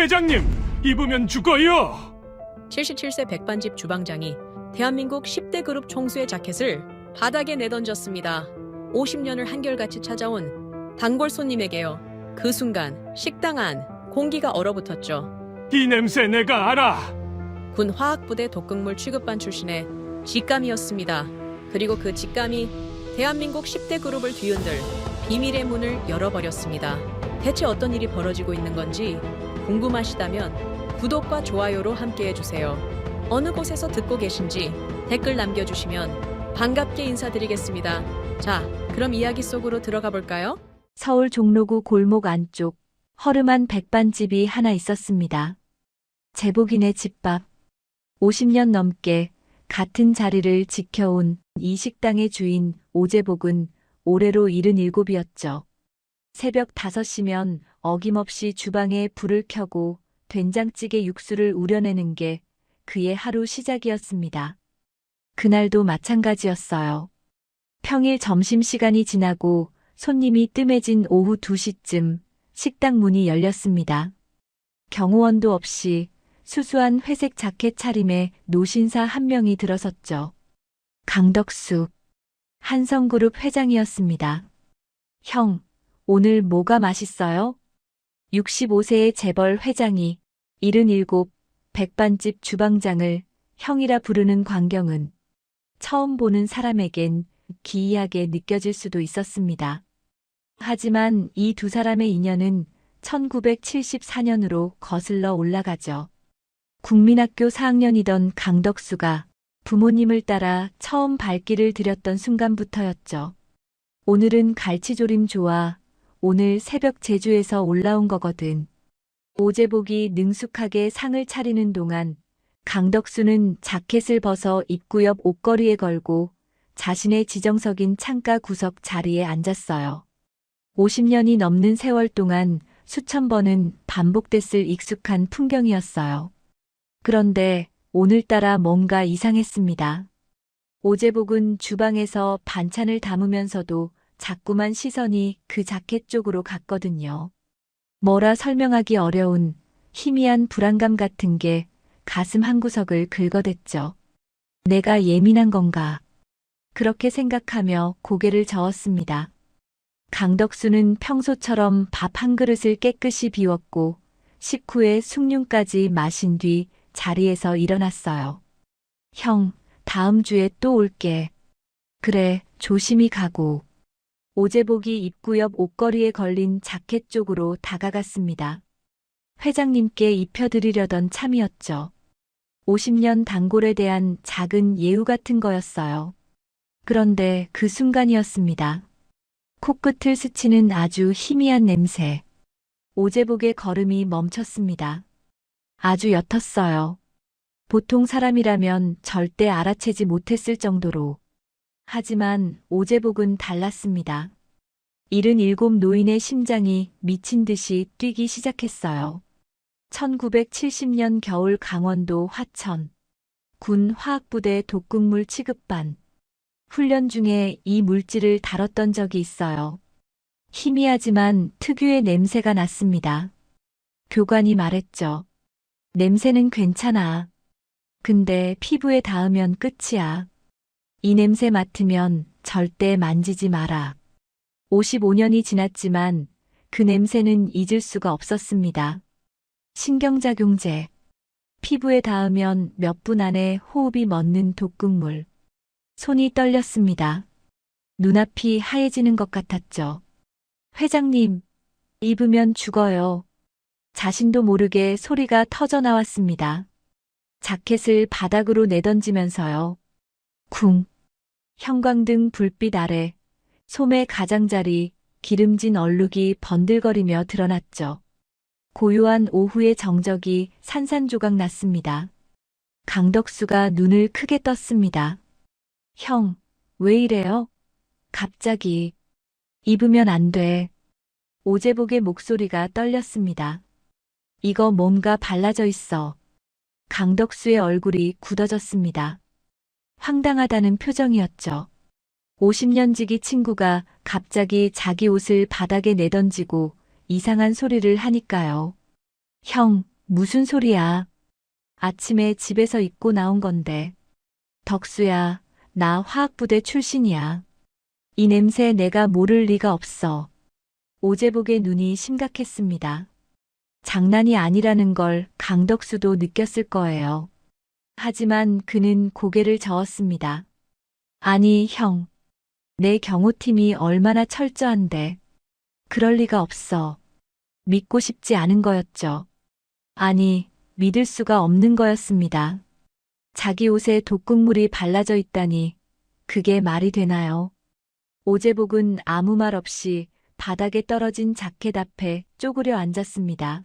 회장님, 입으면 죽어요. 77세 백반집 주방장이 대한민국 10대 그룹 총수의 자켓을 바닥에 내던졌습니다. 50년을 한결같이 찾아온 단골 손님에게요. 그 순간 식당 안 공기가 얼어붙었죠. 이 냄새 내가 알아. 군 화학부대 독극물 취급반 출신의 직감이었습니다. 그리고 그 직감이 대한민국 10대 그룹을 뒤흔들 비밀의 문을 열어버렸습니다. 대체 어떤 일이 벌어지고 있는 건지 궁금하시다면 구독과 좋아요로 함께해주세요. 어느 곳에서 듣고 계신지 댓글 남겨주시면 반갑게 인사드리겠습니다. 자, 그럼 이야기 속으로 들어가 볼까요? 서울 종로구 골목 안쪽 허름한 백반집이 하나 있었습니다. 제복인의 집밥. 50년 넘게 같은 자리를 지켜온 이 식당의 주인 오제복은 올해로 77이었죠. 새벽 5시면 어김없이 주방에 불을 켜고 된장찌개 육수를 우려내는 게 그의 하루 시작이었습니다. 그날도 마찬가지였어요. 평일 점심시간이 지나고 손님이 뜸해진 오후 2시쯤 식당 문이 열렸습니다. 경호원도 없이 수수한 회색 자켓 차림의 노신사 한 명이 들어섰죠. 강덕수, 한성그룹 회장이었습니다. 형, 오늘 뭐가 맛있어요? 65세의 재벌 회장이 77 백반집 주방장을 형이라 부르는 광경은 처음 보는 사람에겐 기이하게 느껴질 수도 있었습니다. 하지만 이 두 사람의 인연은 1974년으로 거슬러 올라가죠. 국민학교 4학년이던 강덕수가 부모님을 따라 처음 발길을 들였던 순간부터였죠. 오늘은 갈치조림 좋아. 오늘 새벽 제주에서 올라온 거거든. 오제복이 능숙하게 상을 차리는 동안 강덕수는 자켓을 벗어 입구 옆 옷걸이에 걸고 자신의 지정석인 창가 구석 자리에 앉았어요. 50년이 넘는 세월 동안 수천 번은 반복됐을 익숙한 풍경이었어요. 그런데 오늘따라 뭔가 이상했습니다. 오제복은 주방에서 반찬을 담으면서도 자꾸만 시선이 그 자켓 쪽으로 갔거든요. 뭐라 설명하기 어려운 희미한 불안감 같은 게 가슴 한구석을 긁어댔죠. 내가 예민한 건가? 그렇게 생각하며 고개를 저었습니다. 강덕수는 평소처럼 밥 한 그릇을 깨끗이 비웠고 식후에 숭늉까지 마신 뒤 자리에서 일어났어요. 형, 다음 주에 또 올게. 그래, 조심히 가고. 오제복이 입구 옆 옷걸이에 걸린 자켓 쪽으로 다가갔습니다. 회장님께 입혀드리려던 참이었죠. 50년 단골에 대한 작은 예우 같은 거였어요. 그런데 그 순간이었습니다. 코끝을 스치는 아주 희미한 냄새. 오제복의 걸음이 멈췄습니다. 아주 옅었어요. 보통 사람이라면 절대 알아채지 못했을 정도로. 하지만 오제복은 달랐습니다. 77 노인의 심장이 미친 듯이 뛰기 시작했어요. 1970년 겨울 강원도 화천. 군 화학부대 독극물 취급반. 훈련 중에 이 물질을 다뤘던 적이 있어요. 희미하지만 특유의 냄새가 났습니다. 교관이 말했죠. 냄새는 괜찮아. 근데 피부에 닿으면 끝이야. 이 냄새 맡으면 절대 만지지 마라. 55년이 지났지만 그 냄새는 잊을 수가 없었습니다. 신경작용제. 피부에 닿으면 몇 분 안에 호흡이 멎는 독극물. 손이 떨렸습니다. 눈앞이 하얘지는 것 같았죠. 회장님, 입으면 죽어요. 자신도 모르게 소리가 터져 나왔습니다. 자켓을 바닥으로 내던지면서요. 쿵. 형광등 불빛 아래 소매 가장자리 기름진 얼룩이 번들거리며 드러났죠. 고요한 오후의 정적이 산산조각 났습니다. 강덕수가 눈을 크게 떴습니다. 형, 왜 이래요? 갑자기. 입으면 안 돼. 오제복의 목소리가 떨렸습니다. 이거 뭔가 발라져 있어. 강덕수의 얼굴이 굳어졌습니다. 황당하다는 표정이었죠. 50년 지기 친구가 갑자기 자기 옷을 바닥에 내던지고 이상한 소리를 하니까요. 형, 무슨 소리야? 아침에 집에서 입고 나온 건데. 덕수야, 나 화학부대 출신이야. 이 냄새 내가 모를 리가 없어. 오제복의 눈이 심각했습니다. 장난이 아니라는 걸 강덕수도 느꼈을 거예요. 하지만 그는 고개를 저었습니다. 아니, 형. 내 경호팀이 얼마나 철저한데. 그럴 리가 없어. 믿고 싶지 않은 거였죠. 아니, 믿을 수가 없는 거였습니다. 자기 옷에 독극물이 발라져 있다니, 그게 말이 되나요? 오제복은 아무 말 없이 바닥에 떨어진 자켓 앞에 쪼그려 앉았습니다.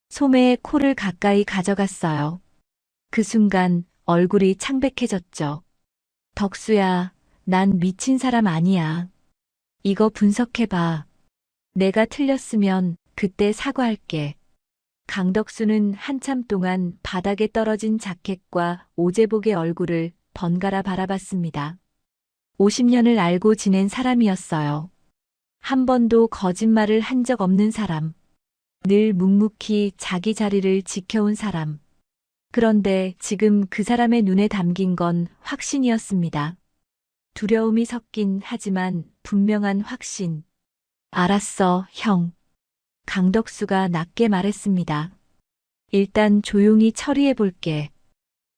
소매에 코를 가까이 가져갔어요. 그 순간 얼굴이 창백해졌죠. 덕수야, 난 미친 사람 아니야. 이거 분석해봐. 내가 틀렸으면 그때 사과할게. 강덕수는 한참 동안 바닥에 떨어진 자켓과 오제복의 얼굴을 번갈아 바라봤습니다. 50년을 알고 지낸 사람이었어요. 한 번도 거짓말을 한 적 없는 사람. 늘 묵묵히 자기 자리를 지켜온 사람. 그런데 지금 그 사람의 눈에 담긴 건 확신이었습니다. 두려움이 섞인 하지만 분명한 확신. 알았어, 형. 강덕수가 낮게 말했습니다. 일단 조용히 처리해 볼게.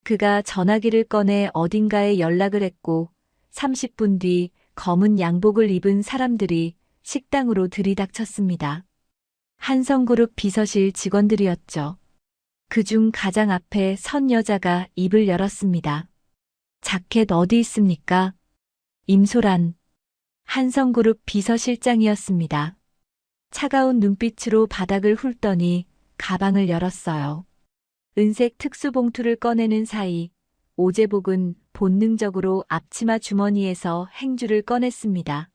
그가 전화기를 꺼내 어딘가에 연락을 했고 30분 뒤 검은 양복을 입은 사람들이 식당으로 들이닥쳤습니다. 한성그룹 비서실 직원들이었죠. 그중 가장 앞에 선 여자가 입을 열었습니다. 자켓 어디 있습니까? 임소란. 한성그룹 비서실장이었습니다. 차가운 눈빛으로 바닥을 훑더니 가방을 열었어요. 은색 특수봉투를 꺼내는 사이 오제복은 본능적으로 앞치마 주머니에서 행주를 꺼냈습니다.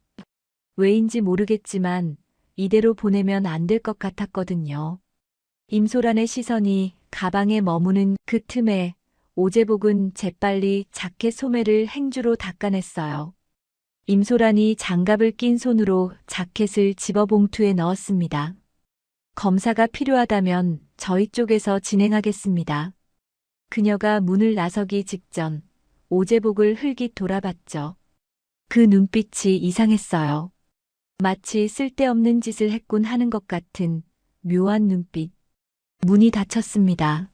왜인지 모르겠지만 이대로 보내면 안 될 것 같았거든요. 임소란의 시선이 가방에 머무는 그 틈에 오제복은 재빨리 자켓 소매를 행주로 닦아냈어요. 임소란이 장갑을 낀 손으로 자켓을 집어 봉투에 넣었습니다. 검사가 필요하다면 저희 쪽에서 진행하겠습니다. 그녀가 문을 나서기 직전 오제복을 흘깃 돌아봤죠. 그 눈빛이 이상했어요. 마치 쓸데없는 짓을 했군 하는 것 같은 묘한 눈빛. 문이 닫혔습니다.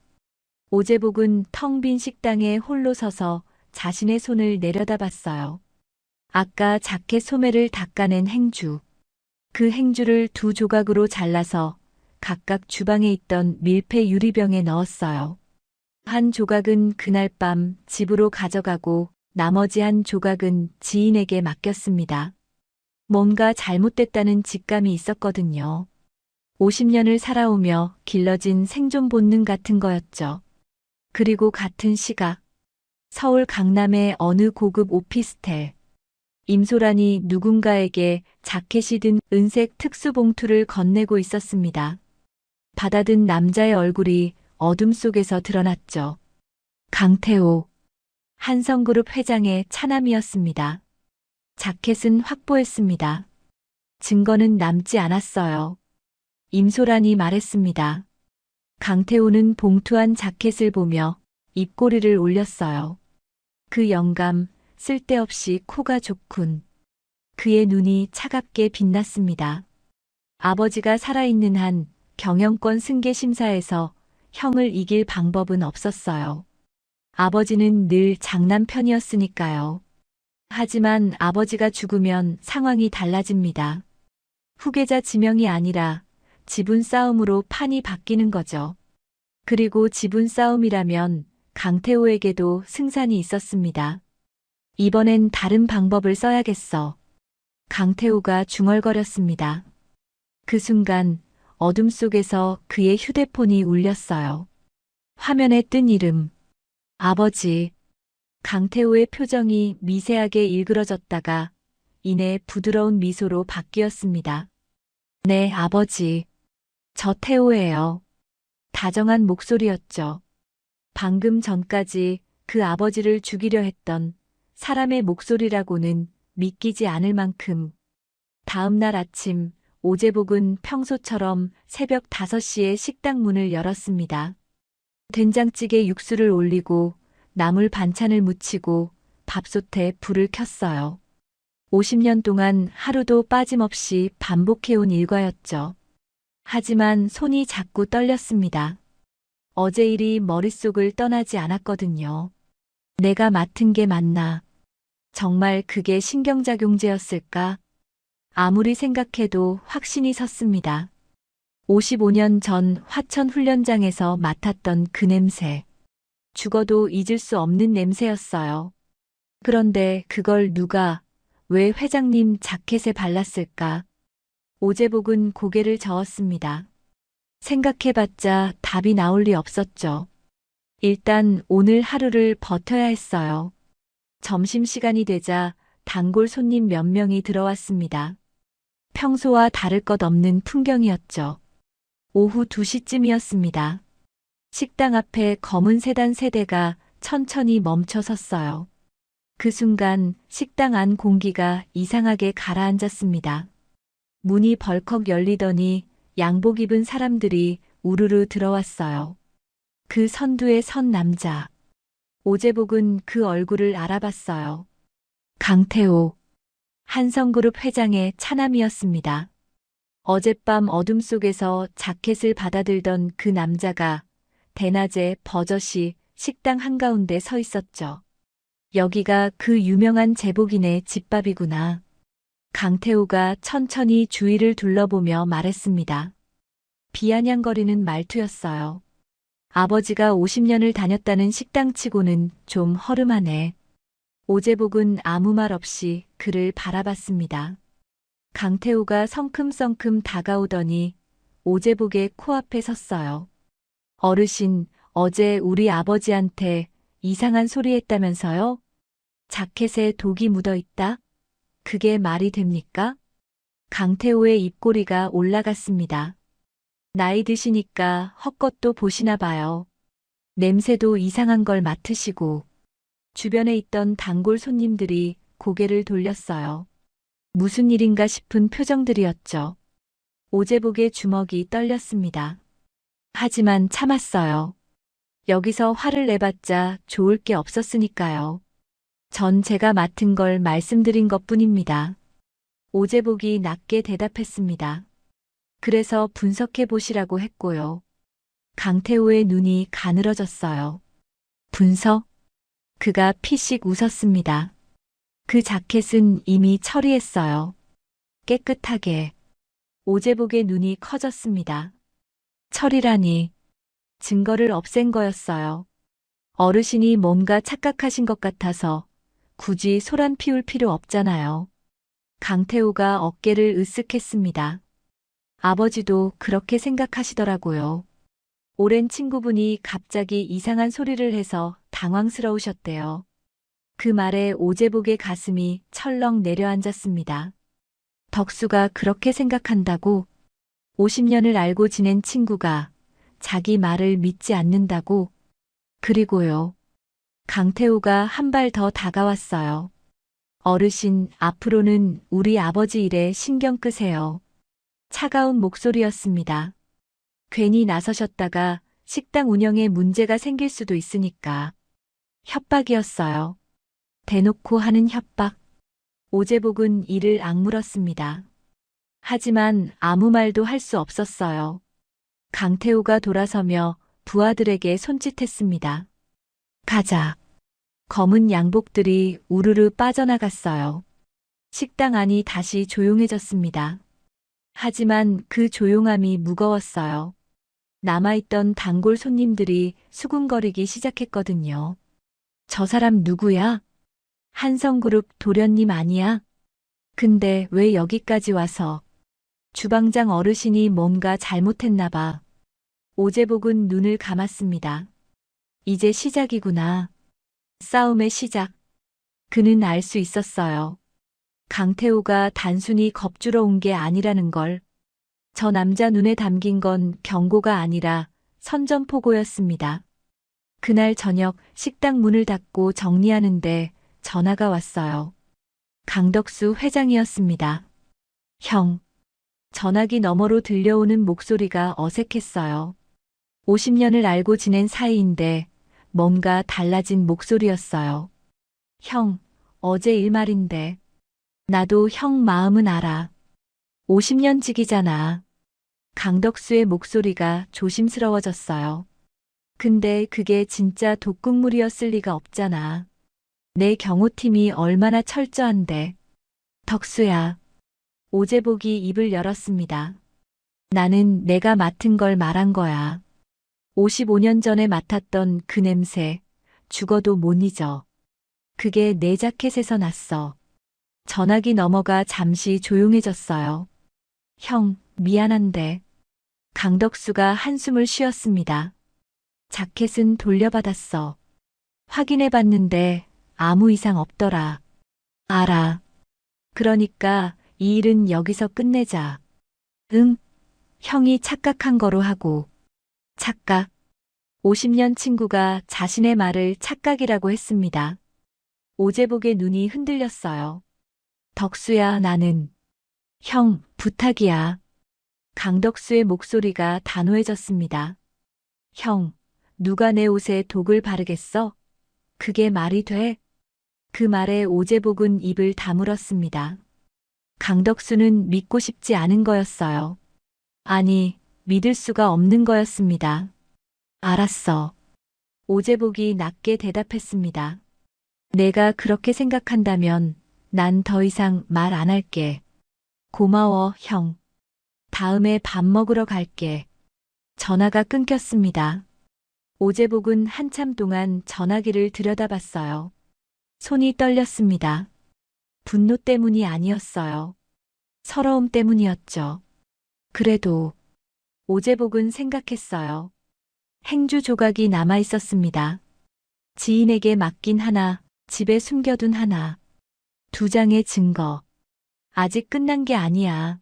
오제복은 텅 빈 식당에 홀로 서서 자신의 손을 내려다봤어요. 아까 자켓 소매를 닦아낸 행주. 그 행주를 두 조각으로 잘라서 각각 주방에 있던 밀폐 유리병에 넣었어요. 한 조각은 그날 밤 집으로 가져가고 나머지 한 조각은 지인에게 맡겼습니다. 뭔가 잘못됐다는 직감이 있었거든요. 50년을 살아오며 길러진 생존 본능 같은 거였죠. 그리고 같은 시각, 서울 강남의 어느 고급 오피스텔. 임소란이 누군가에게 자켓이 든 은색 특수봉투를 건네고 있었습니다. 받아든 남자의 얼굴이 어둠 속에서 드러났죠. 강태호. 한성그룹 회장의 차남이었습니다. 자켓은 확보했습니다. 증거는 남지 않았어요. 임소란이 말했습니다. 강태호는 봉투 안 자켓을 보며 입꼬리를 올렸어요. 그 영감, 쓸데없이 코가 좋군. 그의 눈이 차갑게 빛났습니다. 아버지가 살아있는 한 경영권 승계 심사에서 형을 이길 방법은 없었어요. 아버지는 늘 장남 편이었으니까요. 하지만 아버지가 죽으면 상황이 달라집니다. 후계자 지명이 아니라 지분 싸움으로 판이 바뀌는 거죠. 그리고 지분 싸움이라면 강태호에게도 승산이 있었습니다. 이번엔 다른 방법을 써야겠어. 강태호가 중얼거렸습니다. 그 순간 어둠 속에서 그의 휴대폰이 울렸어요. 화면에 뜬 이름. 아버지. 강태호의 표정이 미세하게 일그러졌다가 이내 부드러운 미소로 바뀌었습니다. 네, 아버지. 저 태호예요. 다정한 목소리였죠. 방금 전까지 그 아버지를 죽이려 했던 사람의 목소리라고는 믿기지 않을 만큼. 다음 날 아침 오제복은 평소처럼 새벽 5시에 식당 문을 열었습니다. 된장찌개 육수를 올리고 나물 반찬을 무치고 밥솥에 불을 켰어요. 50년 동안 하루도 빠짐없이 반복해온 일과였죠. 하지만 손이 자꾸 떨렸습니다. 어제 일이 머릿속을 떠나지 않았거든요. 내가 맡은 게 맞나? 정말 그게 신경작용제였을까? 아무리 생각해도 확신이 섰습니다. 55년 전 화천 훈련장에서 맡았던 그 냄새. 죽어도 잊을 수 없는 냄새였어요. 그런데 그걸 누가, 왜 회장님 자켓에 발랐을까? 오제복은 고개를 저었습니다. 생각해봤자 답이 나올 리 없었죠. 일단 오늘 하루를 버텨야 했어요. 점심시간이 되자 단골 손님 몇 명이 들어왔습니다. 평소와 다를 것 없는 풍경이었죠. 오후 2시쯤이었습니다. 식당 앞에 검은 세단 3대가 천천히 멈춰 섰어요. 그 순간 식당 안 공기가 이상하게 가라앉았습니다. 문이 벌컥 열리더니 양복 입은 사람들이 우르르 들어왔어요. 그 선두에 선 남자. 오제복은 그 얼굴을 알아봤어요. 강태호. 한성그룹 회장의 차남이었습니다. 어젯밤 어둠 속에서 자켓을 받아들던 그 남자가 대낮에 버젓이 식당 한가운데 서 있었죠. 여기가 그 유명한 제복인의 집밥이구나. 강태호가 천천히 주위를 둘러보며 말했습니다. 비아냥거리는 말투였어요. 아버지가 50년을 다녔다는 식당치고는 좀 허름하네. 오제복은 아무 말 없이 그를 바라봤습니다. 강태호가 성큼성큼 다가오더니 오제복의 코앞에 섰어요. 어르신, 어제 우리 아버지한테 이상한 소리 했다면서요? 자켓에 독이 묻어 있다? 그게 말이 됩니까? 강태호의 입꼬리가 올라갔습니다. 나이 드시니까 헛것도 보시나 봐요. 냄새도 이상한 걸 맡으시고. 주변에 있던 단골 손님들이 고개를 돌렸어요. 무슨 일인가 싶은 표정들이었죠. 오제복의 주먹이 떨렸습니다. 하지만 참았어요. 여기서 화를 내봤자 좋을 게 없었으니까요. 전 제가 맡은 걸 말씀드린 것뿐입니다. 오제복이 낮게 대답했습니다. 그래서 분석해 보시라고 했고요. 강태호의 눈이 가늘어졌어요. 분석? 그가 피식 웃었습니다. 그 자켓은 이미 처리했어요. 깨끗하게. 오제복의 눈이 커졌습니다. 처리라니. 증거를 없앤 거였어요. 어르신이 뭔가 착각하신 것 같아서 굳이 소란 피울 필요 없잖아요. 강태호가 어깨를 으쓱했습니다. 아버지도 그렇게 생각하시더라고요. 오랜 친구분이 갑자기 이상한 소리를 해서 당황스러우셨대요. 그 말에 오제복의 가슴이 철렁 내려앉았습니다. 덕수가 그렇게 생각한다고? 50년을 알고 지낸 친구가 자기 말을 믿지 않는다고? 그리고요. 강태호가 한 발 더 다가왔어요. 어르신, 앞으로는 우리 아버지 일에 신경 끄세요. 차가운 목소리였습니다. 괜히 나서셨다가 식당 운영에 문제가 생길 수도 있으니까. 협박이었어요. 대놓고 하는 협박. 오제복은 이를 악물었습니다. 하지만 아무 말도 할 수 없었어요. 강태호가 돌아서며 부하들에게 손짓했습니다. 가자. 검은 양복들이 우르르 빠져나갔어요. 식당 안이 다시 조용해졌습니다. 하지만 그 조용함이 무거웠어요. 남아있던 단골 손님들이 수군거리기 시작했거든요. 저 사람 누구야? 한성그룹 도련님 아니야? 근데 왜 여기까지 와서? 주방장 어르신이 뭔가 잘못했나 봐. 오제복은 눈을 감았습니다. 이제 시작이구나. 싸움의 시작. 그는 알 수 있었어요. 강태호가 단순히 겁주러 온 게 아니라는 걸. 저 남자 눈에 담긴 건 경고가 아니라 선전포고였습니다. 그날 저녁 식당 문을 닫고 정리하는데 전화가 왔어요. 강덕수 회장이었습니다. 형, 전화기 너머로 들려오는 목소리가 어색했어요. 50년을 알고 지낸 사이인데 뭔가 달라진 목소리였어요. 형, 어제 일 말인데. 나도 형 마음은 알아. 50년 지기잖아. 강덕수의 목소리가 조심스러워졌어요. 근데 그게 진짜 독극물이었을 리가 없잖아. 내 경호팀이 얼마나 철저한데. 덕수야. 오재복이 입을 열었습니다. 나는 내가 맡은 걸 말한 거야. 55년 전에 맡았던 그 냄새, 죽어도 못 잊어. 그게 내 자켓에서 났어. 전화기 너머가 잠시 조용해졌어요. 형, 미안한데. 강덕수가 한숨을 쉬었습니다. 자켓은 돌려받았어. 확인해봤는데 아무 이상 없더라. 알아. 그러니까 이 일은 여기서 끝내자. 응? 형이 착각한 거로 하고. 착각. 50년 친구가 자신의 말을 착각이라고 했습니다. 오재복의 눈이 흔들렸어요. 덕수야, 나는. 형, 부탁이야. 강덕수의 목소리가 단호해졌습니다. 형, 누가 내 옷에 독을 바르겠어? 그게 말이 돼? 그 말에 오재복은 입을 다물었습니다. 강덕수는 믿고 싶지 않은 거였어요. 아니, 믿을 수가 없는 거였습니다. 알았어. 오재복이 낮게 대답했습니다. 내가 그렇게 생각한다면 난 더 이상 말 안 할게. 고마워, 형. 다음에 밥 먹으러 갈게. 전화가 끊겼습니다. 오재복은 한참 동안 전화기를 들여다봤어요. 손이 떨렸습니다. 분노 때문이 아니었어요. 서러움 때문이었죠. 그래도 오재복은 생각했어요. 행주 조각이 남아 있었습니다. 지인에게 맡긴 하나, 집에 숨겨둔 하나. 2장의 증거. 아직 끝난 게 아니야.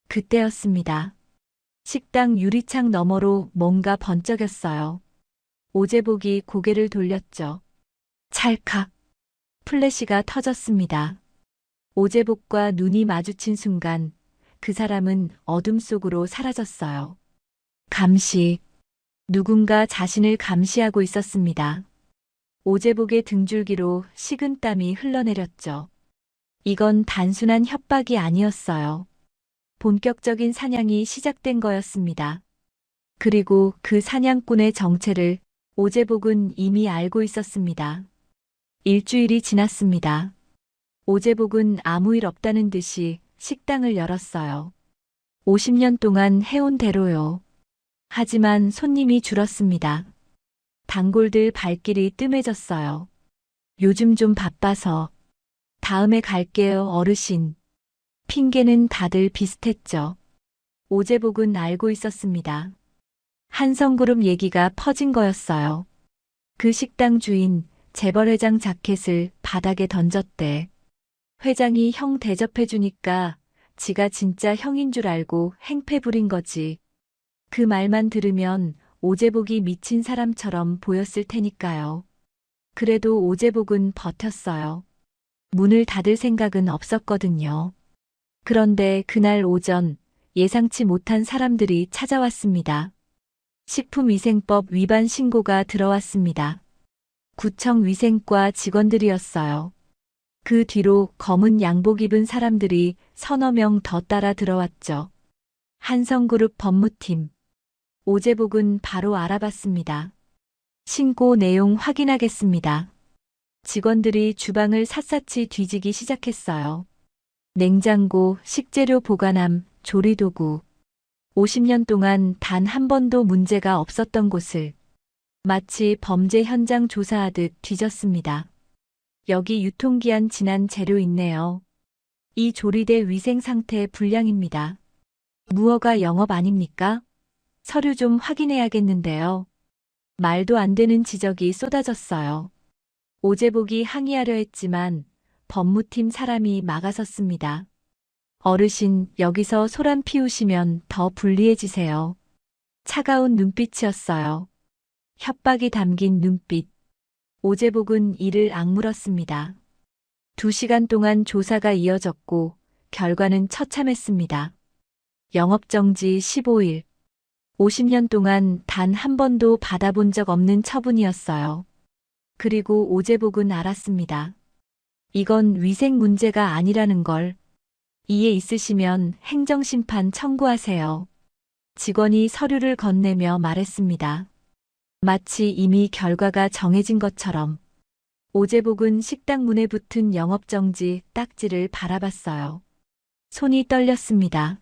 그때였습니다. 식당 유리창 너머로 뭔가 번쩍였어요. 오재복이 고개를 돌렸죠. 찰칵. 플래시가 터졌습니다. 오재복과 눈이 마주친 순간 그 사람은 어둠 속으로 사라졌어요. 감시. 누군가 자신을 감시하고 있었습니다. 오재복의 등줄기로 식은땀이 흘러내렸죠. 이건 단순한 협박이 아니었어요. 본격적인 사냥이 시작된 거였습니다. 그리고 그 사냥꾼의 정체를 오재복은 이미 알고 있었습니다. 일주일이 지났습니다. 오재복은 아무 일 없다는 듯이 식당을 열었어요. 50년 동안 해온 대로요. 하지만 손님이 줄었습니다. 단골들 발길이 뜸해졌어요. 요즘 좀 바빠서. 다음에 갈게요, 어르신. 핑계는 다들 비슷했죠. 오재복은 알고 있었습니다. 한성그룹 얘기가 퍼진 거였어요. 그 식당 주인 재벌 회장 자켓을 바닥에 던졌대. 회장이 형 대접해주니까 지가 진짜 형인 줄 알고 행패 부린 거지. 그 말만 들으면 오재복이 미친 사람처럼 보였을 테니까요. 그래도 오재복은 버텼어요. 문을 닫을 생각은 없었거든요. 그런데 그날 오전 예상치 못한 사람들이 찾아왔습니다. 식품위생법 위반 신고가 들어왔습니다. 구청 위생과 직원들이었어요. 그 뒤로 검은 양복 입은 사람들이 서너 명 더 따라 들어왔죠. 한성그룹 법무팀. 오재복은 바로 알아봤습니다. 신고 내용 확인하겠습니다. 직원들이 주방을 샅샅이 뒤지기 시작했어요. 냉장고, 식재료 보관함, 조리도구. 50년 동안 단 한 번도 문제가 없었던 곳을 마치 범죄 현장 조사하듯 뒤졌습니다. 여기 유통기한 지난 재료 있네요. 이 조리대 위생 상태 불량입니다. 무허가 영업 아닙니까? 서류 좀 확인해야겠는데요. 말도 안 되는 지적이 쏟아졌어요. 오재복이 항의하려 했지만 법무팀 사람이 막아섰습니다. 어르신, 여기서 소란 피우시면 더 불리해지세요. 차가운 눈빛이었어요. 협박이 담긴 눈빛. 오재복은 이를 악물었습니다. 2시간 동안 조사가 이어졌고 결과는 처참했습니다. 영업정지 15일. 50년 동안 단 한 번도 받아본 적 없는 처분이었어요. 그리고 오제복은 알았습니다. 이건 위생 문제가 아니라는 걸. 이해 있으시면 행정심판 청구하세요. 직원이 서류를 건네며 말했습니다. 마치 이미 결과가 정해진 것처럼. 오제복은 식당 문에 붙은 영업정지 딱지를 바라봤어요. 손이 떨렸습니다.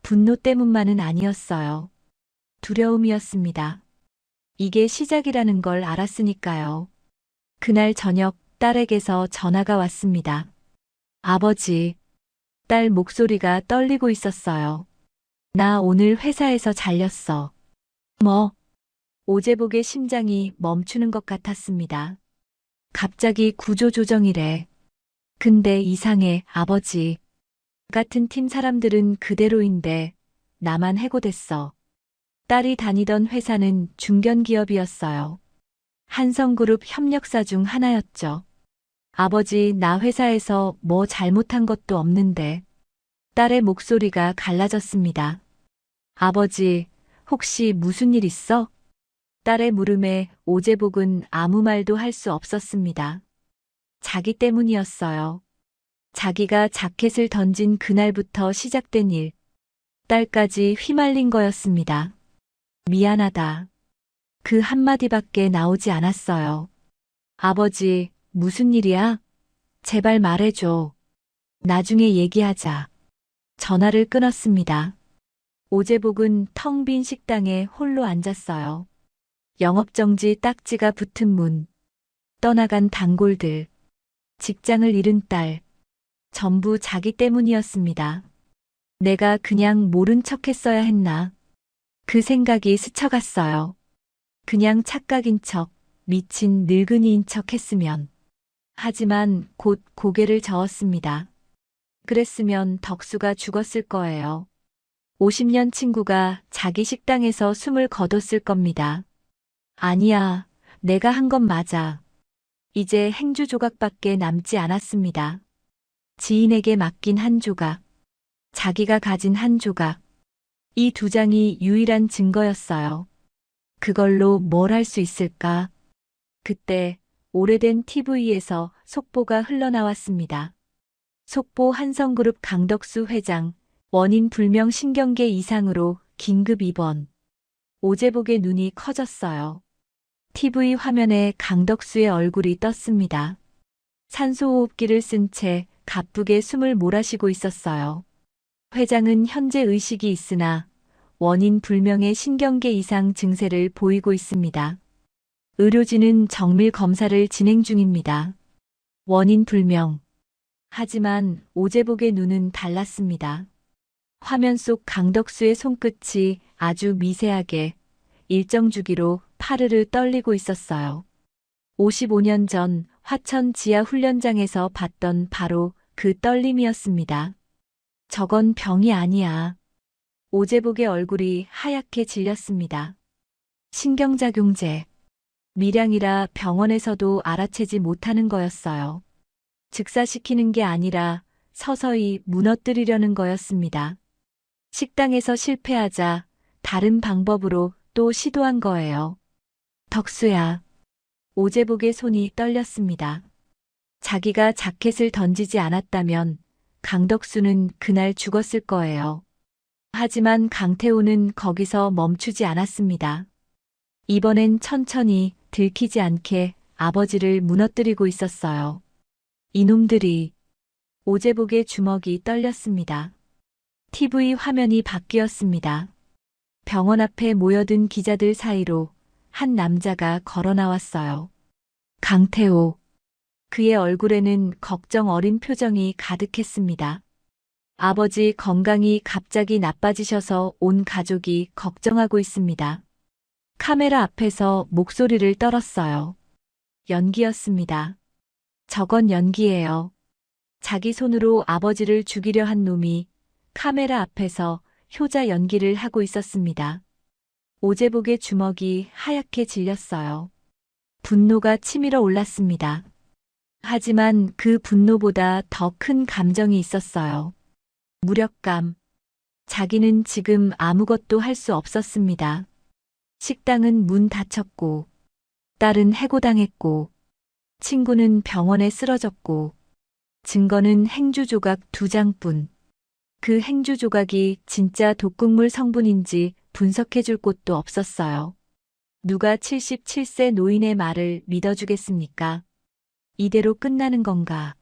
분노 때문만은 아니었어요. 두려움이었습니다. 이게 시작이라는 걸 알았으니까요. 그날 저녁 딸에게서 전화가 왔습니다. 아버지, 딸 목소리가 떨리고 있었어요. 나 오늘 회사에서 잘렸어. 뭐? 오제복의 심장이 멈추는 것 같았습니다. 갑자기 구조조정이래. 근데 이상해, 아버지. 같은 팀 사람들은 그대로인데 나만 해고됐어. 딸이 다니던 회사는 중견기업이었어요. 한성그룹 협력사 중 하나였죠. 아버지, 나 회사에서 뭐 잘못한 것도 없는데. 딸의 목소리가 갈라졌습니다. 아버지, 혹시 무슨 일 있어? 딸의 물음에 오제복은 아무 말도 할 수 없었습니다. 자기 때문이었어요. 자기가 자켓을 던진 그날부터 시작된 일. 딸까지 휘말린 거였습니다. 미안하다. 그 한마디밖에 나오지 않았어요. 아버지, 무슨 일이야? 제발 말해줘. 나중에 얘기하자. 전화를 끊었습니다. 오제복은 텅 빈 식당에 홀로 앉았어요. 영업정지 딱지가 붙은 문. 떠나간 단골들. 직장을 잃은 딸. 전부 자기 때문이었습니다. 내가 그냥 모른 척 했어야 했나? 그 생각이 스쳐갔어요. 그냥 착각인 척, 미친 늙은이인 척 했으면. 하지만 곧 고개를 저었습니다. 그랬으면 덕수가 죽었을 거예요. 50년 친구가 자기 식당에서 숨을 거뒀을 겁니다. 아니야, 내가 한 건 맞아. 이제 행주 조각밖에 남지 않았습니다. 지인에게 맡긴 한 조각, 자기가 가진 한 조각. 이 두 장이 유일한 증거였어요. 그걸로 뭘 할 수 있을까? 그때 오래된 TV에서 속보가 흘러나왔습니다. 속보 한성그룹 강덕수 회장, 원인 불명 신경계 이상으로 긴급 입원. 오제복의 눈이 커졌어요. TV 화면에 강덕수의 얼굴이 떴습니다. 산소호흡기를 쓴 채 가쁘게 숨을 몰아쉬고 있었어요. 회장은 현재 의식이 있으나 원인 불명의 신경계 이상 증세를 보이고 있습니다. 의료진은 정밀 검사를 진행 중입니다. 원인 불명. 하지만 오제복의 눈은 달랐습니다. 화면 속 강덕수의 손끝이 아주 미세하게 일정 주기로 파르르 떨리고 있었어요. 55년 전 화천 지하 훈련장에서 봤던 바로 그 떨림이었습니다. 저건 병이 아니야. 오제복의 얼굴이 하얗게 질렸습니다. 신경작용제. 밀양이라 병원에서도 알아채지 못하는 거였어요. 즉사시키는 게 아니라 서서히 무너뜨리려는 거였습니다. 식당에서 실패하자 다른 방법으로 또 시도한 거예요. 덕수야. 오제복의 손이 떨렸습니다. 자기가 자켓을 던지지 않았다면 강덕수는 그날 죽었을 거예요. 하지만 강태호는 거기서 멈추지 않았습니다. 이번엔 천천히 들키지 않게 아버지를 무너뜨리고 있었어요. 이놈들이. 오제복의 주먹이 떨렸습니다. TV 화면이 바뀌었습니다. 병원 앞에 모여든 기자들 사이로 한 남자가 걸어 나왔어요. 강태호. 그의 얼굴에는 걱정 어린 표정이 가득했습니다. 아버지 건강이 갑자기 나빠지셔서 온 가족이 걱정하고 있습니다. 카메라 앞에서 목소리를 떨었어요. 연기였습니다. 저건 연기예요. 자기 손으로 아버지를 죽이려 한 놈이 카메라 앞에서 효자 연기를 하고 있었습니다. 오제복의 주먹이 하얗게 질렸어요. 분노가 치밀어 올랐습니다. 하지만 그 분노보다 더 큰 감정이 있었어요. 무력감. 자기는 지금 아무것도 할 수 없었습니다. 식당은 문 닫혔고, 딸은 해고당했고, 친구는 병원에 쓰러졌고, 증거는 행주 조각 2장뿐. 그 행주 조각이 진짜 독극물 성분인지 분석해 줄 곳도 없었어요. 누가 77세 노인의 말을 믿어주겠습니까? 이대로 끝나는 건가?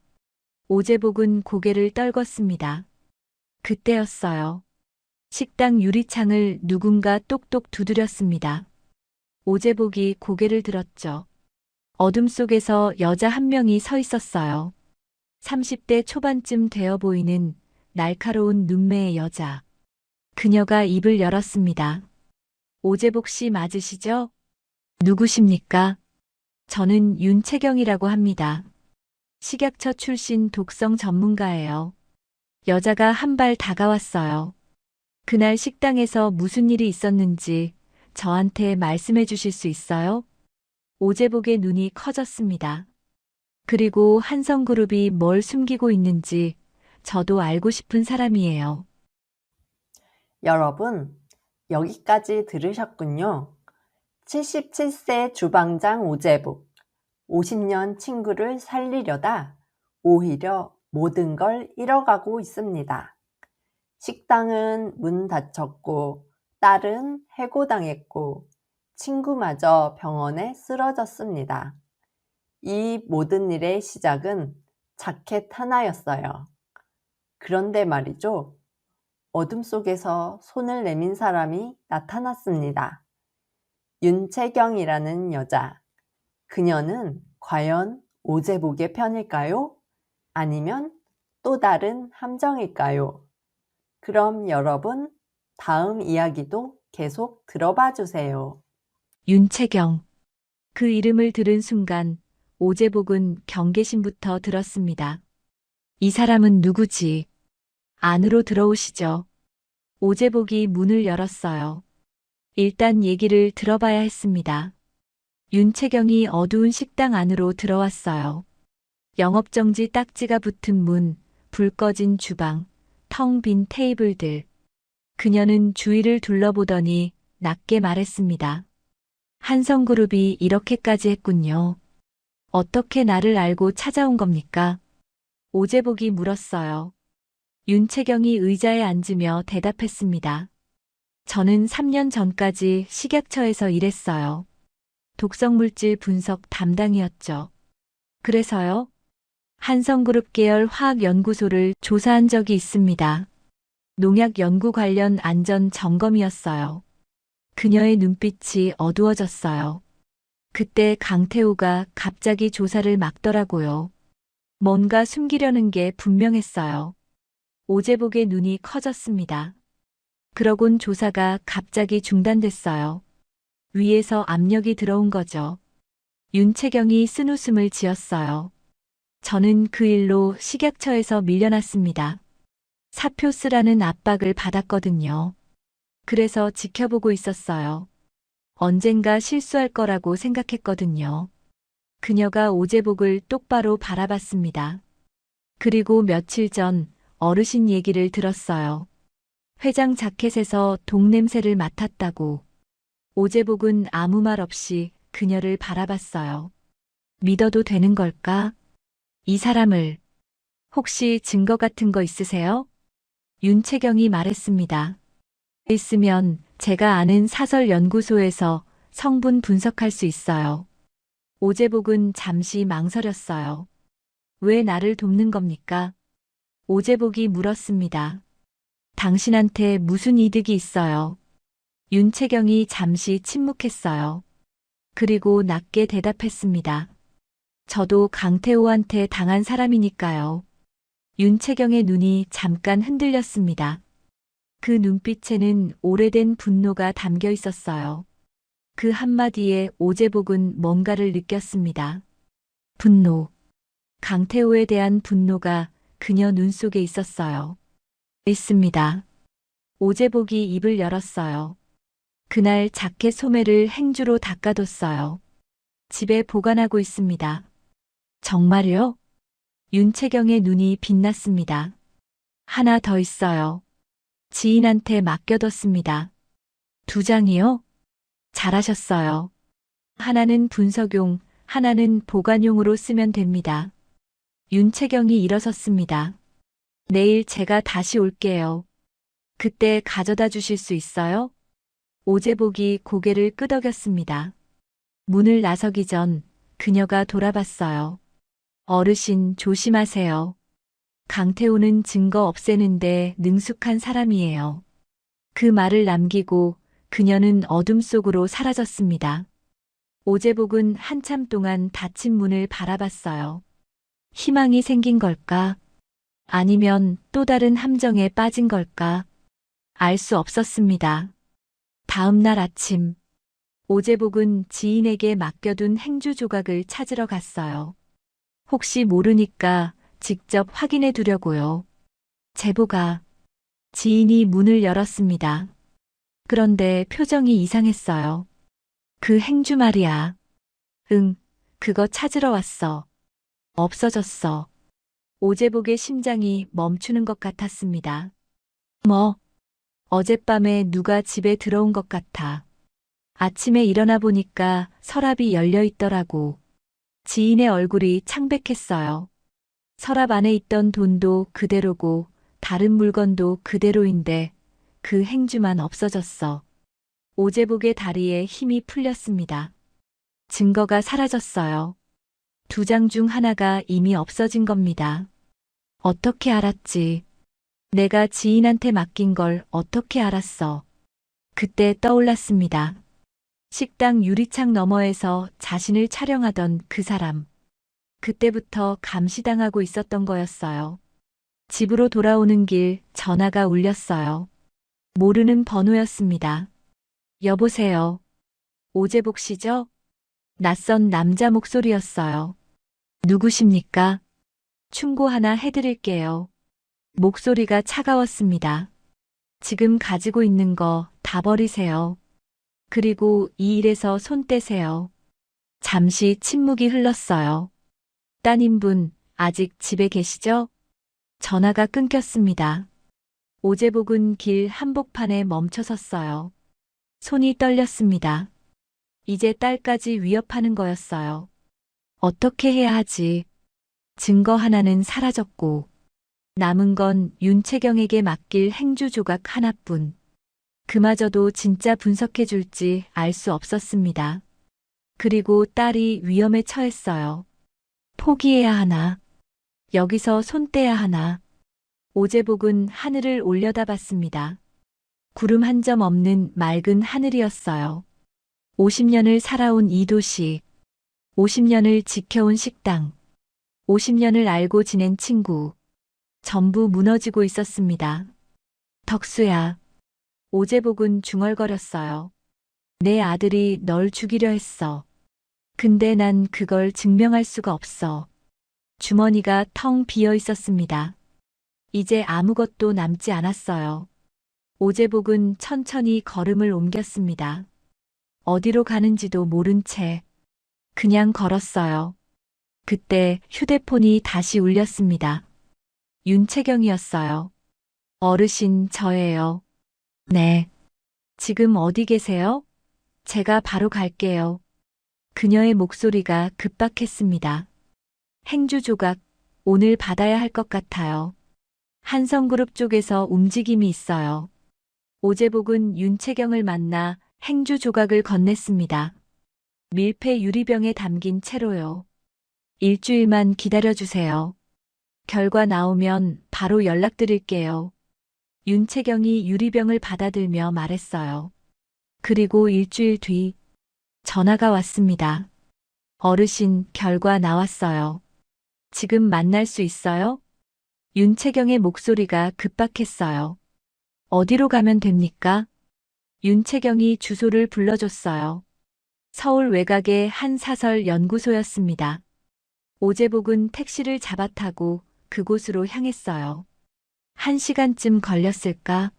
오제복은 고개를 떨궜습니다. 그때였어요. 식당 유리창을 누군가 똑똑 두드렸습니다. 오제복이 고개를 들었죠. 어둠 속에서 여자 한 명이 서 있었어요. 30대 초반쯤 되어 보이는 날카로운 눈매의 여자. 그녀가 입을 열었습니다. 오제복 씨 맞으시죠? 누구십니까? 저는 윤채경이라고 합니다. 식약처 출신 독성 전문가예요. 여자가 한 발 다가왔어요. 그날 식당에서 무슨 일이 있었는지 저한테 말씀해 주실 수 있어요? 오제복의 눈이 커졌습니다. 그리고 한성그룹이 뭘 숨기고 있는지 저도 알고 싶은 사람이에요. 여러분, 여기까지 들으셨군요. 77세 주방장 오제복, 50년 친구를 살리려다 오히려 모든 걸 잃어가고 있습니다. 식당은 문 닫혔고, 딸은 해고당했고, 친구마저 병원에 쓰러졌습니다. 이 모든 일의 시작은 자켓 하나였어요. 그런데 말이죠. 어둠 속에서 손을 내민 사람이 나타났습니다. 윤채경이라는 여자. 그녀는 과연 오제복의 편일까요? 아니면 또 다른 함정일까요? 그럼 여러분, 다음 이야기도 계속 들어봐 주세요. 윤채경. 그 이름을 들은 순간 오제복은 경계심부터 들었습니다. 이 사람은 누구지? 안으로 들어오시죠. 오제복이 문을 열었어요. 일단 얘기를 들어봐야 했습니다. 윤채경이 어두운 식당 안으로 들어왔어요. 영업정지 딱지가 붙은 문, 불 꺼진 주방, 텅 빈 테이블들. 그녀는 주위를 둘러보더니 낮게 말했습니다. 한성그룹이 이렇게까지 했군요. 어떻게 나를 알고 찾아온 겁니까? 오제복이 물었어요. 윤채경이 의자에 앉으며 대답했습니다. 저는 3년 전까지 식약처에서 일했어요. 독성물질 분석 담당이었죠. 그래서요? 한성그룹 계열 화학연구소를 조사한 적이 있습니다. 농약 연구 관련 안전 점검이었어요. 그녀의 눈빛이 어두워졌어요. 그때 강태우가 갑자기 조사를 막더라고요. 뭔가 숨기려는 게 분명했어요. 오제복의 눈이 커졌습니다. 그러곤 조사가 갑자기 중단됐어요. 위에서 압력이 들어온 거죠. 윤채경이 쓴웃음을 지었어요. 저는 그 일로 식약처에서 밀려났습니다. 사표 쓰라는 압박을 받았거든요. 그래서 지켜보고 있었어요. 언젠가 실수할 거라고 생각했거든요. 그녀가 오제복을 똑바로 바라봤습니다. 그리고 며칠 전 어르신 얘기를 들었어요. 회장 자켓에서 독냄새를 맡았다고. 오제복은 아무 말 없이 그녀를 바라봤어요. 믿어도 되는 걸까? 이 사람을. 혹시 증거 같은 거 있으세요? 윤채경이 말했습니다. 있으면 제가 아는 사설연구소에서 성분 분석할 수 있어요. 오제복은 잠시 망설였어요. 왜 나를 돕는 겁니까? 오제복이 물었습니다. 당신한테 무슨 이득이 있어요? 윤채경이 잠시 침묵했어요. 그리고 낮게 대답했습니다. 저도 강태호한테 당한 사람이니까요. 윤채경의 눈이 잠깐 흔들렸습니다. 그 눈빛에는 오래된 분노가 담겨 있었어요. 그 한마디에 오제복은 뭔가를 느꼈습니다. 분노. 강태호에 대한 분노가 그녀 눈 속에 있었어요. 있습니다. 오제복이 입을 열었어요. 그날 자켓 소매를 행주로 닦아뒀어요. 집에 보관하고 있습니다. 정말요? 윤채경의 눈이 빛났습니다. 하나 더 있어요. 지인한테 맡겨뒀습니다. 2장이요? 잘하셨어요. 하나는 분석용, 하나는 보관용으로 쓰면 됩니다. 윤채경이 일어섰습니다. 내일 제가 다시 올게요. 그때 가져다 주실 수 있어요? 오재복이 고개를 끄덕였습니다. 문을 나서기 전 그녀가 돌아봤어요. 어르신 조심하세요. 강태호는 증거 없애는데 능숙한 사람이에요. 그 말을 남기고 그녀는 어둠 속으로 사라졌습니다. 오재복은 한참 동안 닫힌 문을 바라봤어요. 희망이 생긴 걸까? 아니면 또 다른 함정에 빠진 걸까? 알 수 없었습니다. 다음 날 아침, 오재복은 지인에게 맡겨둔 행주 조각을 찾으러 갔어요. 혹시 모르니까 직접 확인해 두려고요. 제보가. 지인이 문을 열었습니다. 그런데 표정이 이상했어요. 그 행주 말이야. 응, 그거 찾으러 왔어. 없어졌어. 오재복의 심장이 멈추는 것 같았습니다. 뭐? 어젯밤에 누가 집에 들어온 것 같아. 아침에 일어나 보니까 서랍이 열려 있더라고. 지인의 얼굴이 창백했어요. 서랍 안에 있던 돈도 그대로고 다른 물건도 그대로인데 그 행주만 없어졌어. 오재복의 다리에 힘이 풀렸습니다. 증거가 사라졌어요. 2장 중 하나가 이미 없어진 겁니다. 어떻게 알았지? 내가 지인한테 맡긴 걸 어떻게 알았어? 그때 떠올랐습니다. 식당 유리창 너머에서 자신을 촬영하던 그 사람. 그때부터 감시당하고 있었던 거였어요. 집으로 돌아오는 길 전화가 울렸어요. 모르는 번호였습니다. 여보세요. 오재복 씨죠? 낯선 남자 목소리였어요. 누구십니까? 충고 하나 해드릴게요. 목소리가 차가웠습니다. 지금 가지고 있는 거 다 버리세요. 그리고 이 일에서 손 떼세요. 잠시 침묵이 흘렀어요. 따님분, 아직 집에 계시죠? 전화가 끊겼습니다. 오재복은 길 한복판에 멈춰섰어요. 손이 떨렸습니다. 이제 딸까지 위협하는 거였어요. 어떻게 해야 하지? 증거 하나는 사라졌고 남은 건 윤채경에게 맡길 행주 조각 하나뿐. 그마저도 진짜 분석해 줄지 알 수 없었습니다. 그리고 딸이 위험에 처했어요. 포기해야 하나? 여기서 손 떼야 하나? 오재복은 하늘을 올려다봤습니다. 구름 한 점 없는 맑은 하늘이었어요. 50년을 살아온 이 도시, 50년을 지켜온 식당, 50년을 알고 지낸 친구, 전부 무너지고 있었습니다. 덕수야. 오재복은 중얼거렸어요. 내 아들이 널 죽이려 했어. 근데 난 그걸 증명할 수가 없어. 주머니가 텅 비어 있었습니다. 이제 아무것도 남지 않았어요. 오재복은 천천히 걸음을 옮겼습니다. 어디로 가는지도 모른 채 그냥 걸었어요. 그때 휴대폰이 다시 울렸습니다. 윤채경이었어요. 어르신, 저예요. 네. 지금 어디 계세요? 제가 바로 갈게요. 그녀의 목소리가 급박했습니다. 행주 조각, 오늘 받아야 할 것 같아요. 한성그룹 쪽에서 움직임이 있어요. 오재복은 윤채경을 만나 행주 조각을 건넸습니다. 밀폐 유리병에 담긴 채로요. 일주일만 기다려주세요. 결과 나오면 바로 연락드릴게요. 윤채경이 유리병을 받아들며 말했어요. 그리고 일주일 뒤 전화가 왔습니다. 어르신, 결과 나왔어요. 지금 만날 수 있어요? 윤채경의 목소리가 급박했어요. 어디로 가면 됩니까? 윤채경이 주소를 불러줬어요. 서울 외곽의 한 사설 연구소였습니다. 오재복은 택시를 잡아타고 그곳으로 향했어요. 1시간쯤 걸렸을까?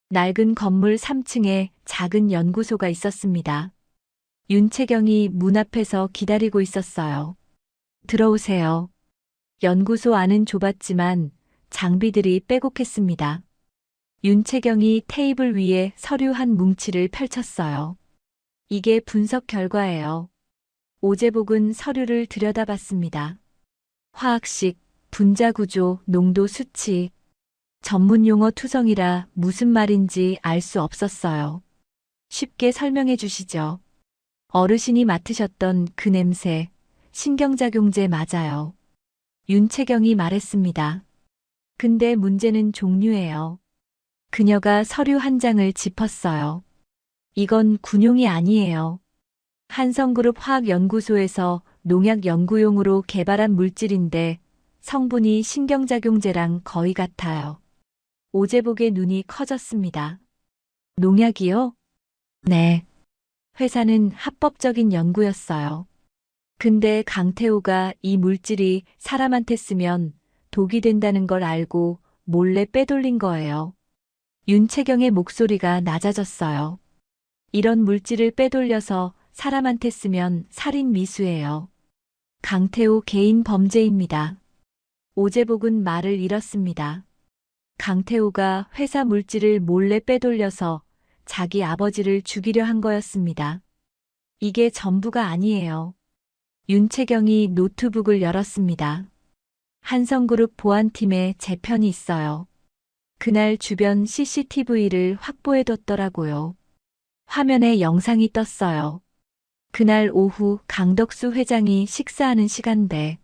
낡은 건물 3층에 작은 연구소가 있었습니다. 윤채경이 문 앞에서 기다리고 있었어요. 들어오세요. 연구소 안은 좁았지만 장비들이 빼곡했습니다. 윤채경이 테이블 위에 서류 한 뭉치를 펼쳤어요. 이게 분석 결과예요. 오재복은 서류를 들여다봤습니다. 화학식, 분자 구조, 농도 수치. 전문 용어 투성이라 무슨 말인지 알 수 없었어요. 쉽게 설명해 주시죠. 어르신이 맡으셨던 그 냄새, 신경작용제 맞아요. 윤채경이 말했습니다. 근데 문제는 종류예요. 그녀가 서류 한 장을 짚었어요. 이건 군용이 아니에요. 한성그룹 화학연구소에서 농약 연구용으로 개발한 물질인데 성분이 신경작용제랑 거의 같아요. 오재복의 눈이 커졌습니다. 농약이요? 네. 회사는 합법적인 연구였어요. 근데 강태호가 이 물질이 사람한테 쓰면 독이 된다는 걸 알고 몰래 빼돌린 거예요. 윤채경의 목소리가 낮아졌어요. 이런 물질을 빼돌려서 사람한테 쓰면 살인 미수예요. 강태호 개인 범죄입니다. 오재복은 말을 잃었습니다. 강태호가 회사 물질을 몰래 빼돌려서 자기 아버지를 죽이려 한 거였습니다. 이게 전부가 아니에요. 윤채경이 노트북을 열었습니다. 한성그룹 보안팀에 제 편이 있어요. 그날 주변 CCTV를 확보해뒀더라고요. 화면에 영상이 떴어요. 그날 오후 강덕수 회장이 식사하는 시간대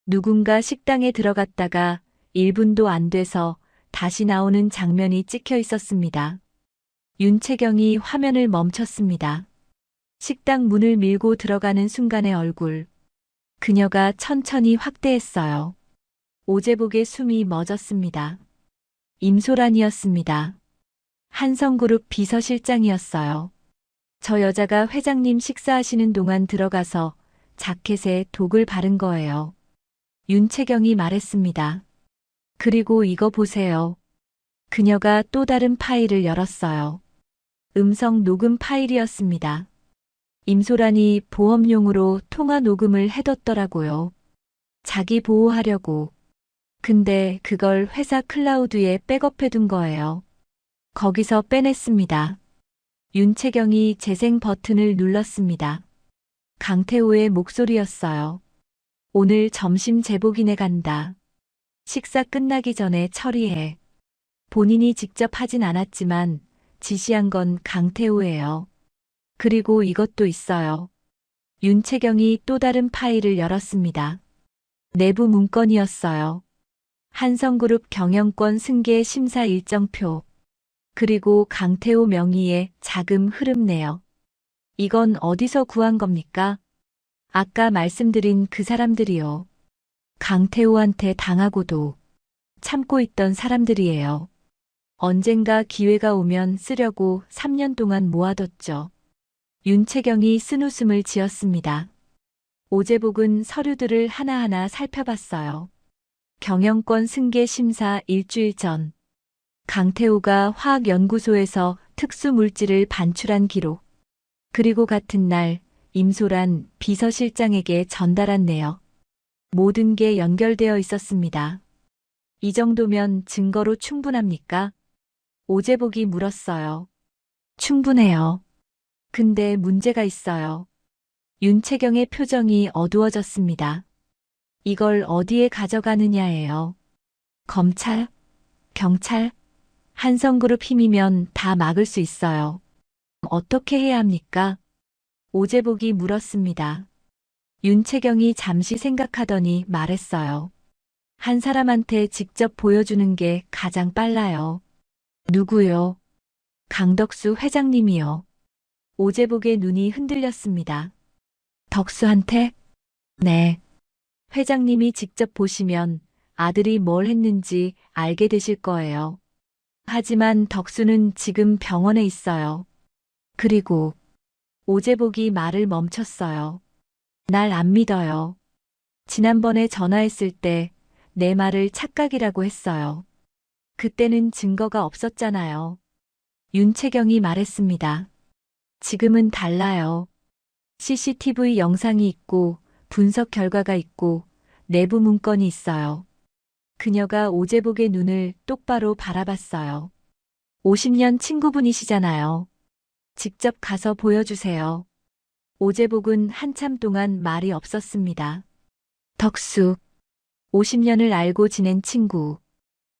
누군가 식당에 들어갔다가 1분도 안 돼서 다시 나오는 장면이 찍혀 있었습니다. 윤채경이 화면을 멈췄습니다. 식당 문을 밀고 들어가는 순간의 얼굴. 그녀가 천천히 확대했어요. 오재복의 숨이 멎었습니다. 임소란이었습니다. 한성그룹 비서실장이었어요. 저 여자가 회장님 식사하시는 동안 들어가서 자켓에 독을 바른 거예요. 윤채경이 말했습니다. 그리고 이거 보세요. 그녀가 또 다른 파일을 열었어요. 음성 녹음 파일이었습니다. 임소란이 보험용으로 통화 녹음을 해뒀더라고요. 자기 보호하려고. 근데 그걸 회사 클라우드에 백업해둔 거예요. 거기서 빼냈습니다. 윤채경이 재생 버튼을 눌렀습니다. 강태호의 목소리였어요. 오늘 점심 제복이네 간다. 식사 끝나기 전에 처리해. 본인이 직접 하진 않았지만 지시한 건 강태호예요. 그리고 이것도 있어요. 윤채경이 또 다른 파일을 열었습니다. 내부 문건이었어요. 한성그룹 경영권 승계 심사 일정표. 그리고 강태호 명의의 자금 흐름 내역. 이건 어디서 구한 겁니까? 아까 말씀드린 그 사람들이요. 강태호한테 당하고도 참고 있던 사람들이에요. 언젠가 기회가 오면 쓰려고 3년 동안 모아뒀죠. 윤채경이 쓴웃음을 지었습니다. 오재복은 서류들을 하나하나 살펴봤어요. 경영권 승계 심사 일주일 전. 강태호가 화학연구소에서 특수물질을 반출한 기록. 그리고 같은 날 임소란 비서실장에게 전달한 내역. 모든 게 연결되어 있었습니다. 이 정도면 증거로 충분합니까? 오재복이 물었어요. 충분해요. 근데 문제가 있어요. 윤채경의 표정이 어두워졌습니다. 이걸 어디에 가져가느냐예요. 검찰? 경찰? 한성그룹 힘이면 다 막을 수 있어요. 어떻게 해야 합니까? 오재복이 물었습니다. 윤채경이 잠시 생각하더니 말했어요. 한 사람한테 직접 보여주는 게 가장 빨라요. 누구요? 강덕수 회장님이요. 오재복의 눈이 흔들렸습니다. 덕수한테? 네. 회장님이 직접 보시면 아들이 뭘 했는지 알게 되실 거예요. 하지만 덕수는 지금 병원에 있어요. 그리고 오재복이 말을 멈췄어요. 날 안 믿어요. 지난번에 전화했을 때 내 말을 착각이라고 했어요. 그때는 증거가 없었잖아요. 윤채경이 말했습니다. 지금은 달라요. CCTV 영상이 있고 분석 결과가 있고 내부 문건이 있어요. 그녀가 오재복의 눈을 똑바로 바라봤어요. 50년 친구분이시잖아요. 직접 가서 보여주세요. 오제복은 한참 동안 말이 없었습니다. 덕수. 50년을 알고 지낸 친구.